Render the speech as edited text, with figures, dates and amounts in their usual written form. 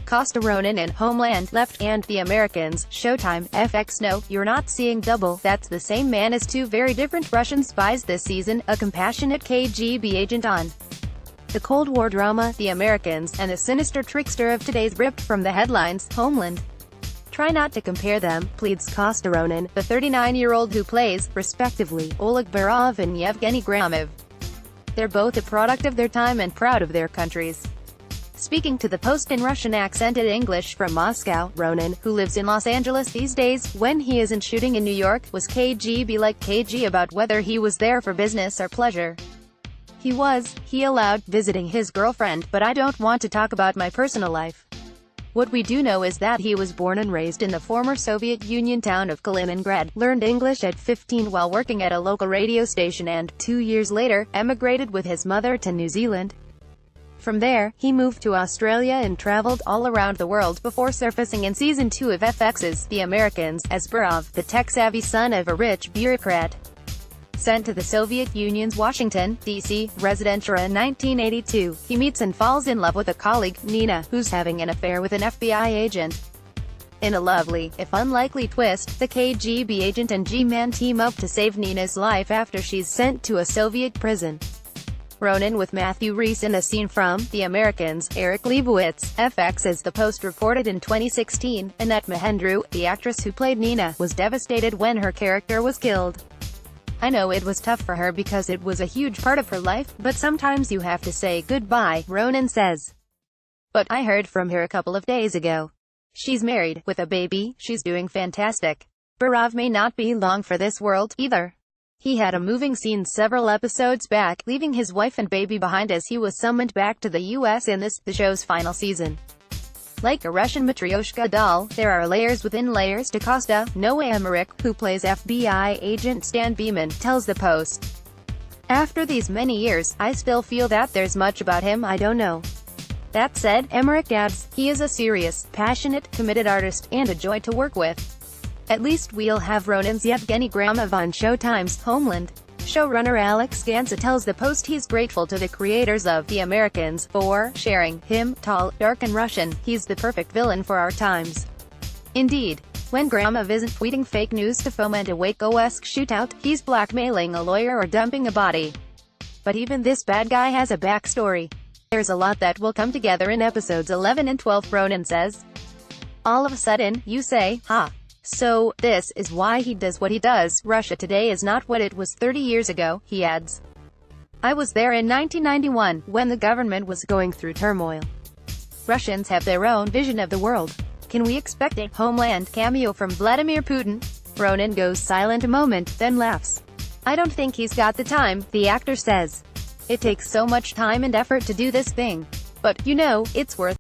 Costa Ronin in Homeland, left, and The Americans, Showtime, FX. No, you're not seeing double. That's the same man as two very different Russian spies this season, a compassionate KGB agent on the Cold War drama, The Americans, and the sinister trickster of today's ripped from the headlines, Homeland. Try not to compare them, pleads Costa Ronin, the 39-year-old who plays, respectively, Oleg Burov and Yevgeny Gromov. They're both a product of their time and proud of their countries. Speaking to the Post in Russian accented English from Moscow, Ronin, who lives in Los Angeles these days, when he isn't shooting in New York, was KGB like KG about whether he was there for business or pleasure. He allowed, visiting his girlfriend, but I don't want to talk about my personal life. What we do know is that he was born and raised in the former Soviet Union town of Kaliningrad, learned English at 15 while working at a local radio station and, 2 years later, emigrated with his mother to New Zealand. From there, he moved to Australia and traveled all around the world before surfacing in Season 2 of FX's The Americans, as Burov, the tech-savvy son of a rich bureaucrat. Sent to the Soviet Union's Washington, D.C., residence in 1982, he meets and falls in love with a colleague, Nina, who's having an affair with an FBI agent. In a lovely, if unlikely twist, the KGB agent and G-man team up to save Nina's life after she's sent to a Soviet prison. Ronin with Matthew Rhys in a scene from The Americans, Eric Leibowitz, FX. As the Post reported in 2016, Annette Mahendru, the actress who played Nina, was devastated when her character was killed. I know it was tough for her because it was a huge part of her life, but sometimes you have to say goodbye, Ronin says. But I heard from her a couple of days ago. She's married, with a baby, she's doing fantastic. Burov may not be long for this world, either. He had a moving scene several episodes back, leaving his wife and baby behind as he was summoned back to the US in the show's final season. Like a Russian Matryoshka doll, there are layers within layers to Costa. Noah Emmerich, who plays FBI agent Stan Beeman, tells the Post. After these many years, I still feel that there's much about him I don't know. That said, Emmerich adds, he is a serious, passionate, committed artist, and a joy to work with. At least we'll have Ronin's Yevgeny Gromov on Showtime's Homeland. Showrunner Alex Gansa tells the Post he's grateful to the creators of The Americans for sharing him, tall, dark and Russian. He's the perfect villain for our times. Indeed, when Gromov isn't tweeting fake news to foment a Waco-esque shootout, he's blackmailing a lawyer or dumping a body. But even this bad guy has a backstory. There's a lot that will come together in episodes 11 and 12, Ronin says. All of a sudden, you say, ha. So, this is why he does what he does. Russia today is not what it was 30 years ago, he adds. I was there in 1991, when the government was going through turmoil. Russians have their own vision of the world. Can we expect a Homeland cameo from Vladimir Putin? Ronin goes silent a moment, then laughs. I don't think he's got the time, the actor says. It takes so much time and effort to do this thing. But, you know, it's worth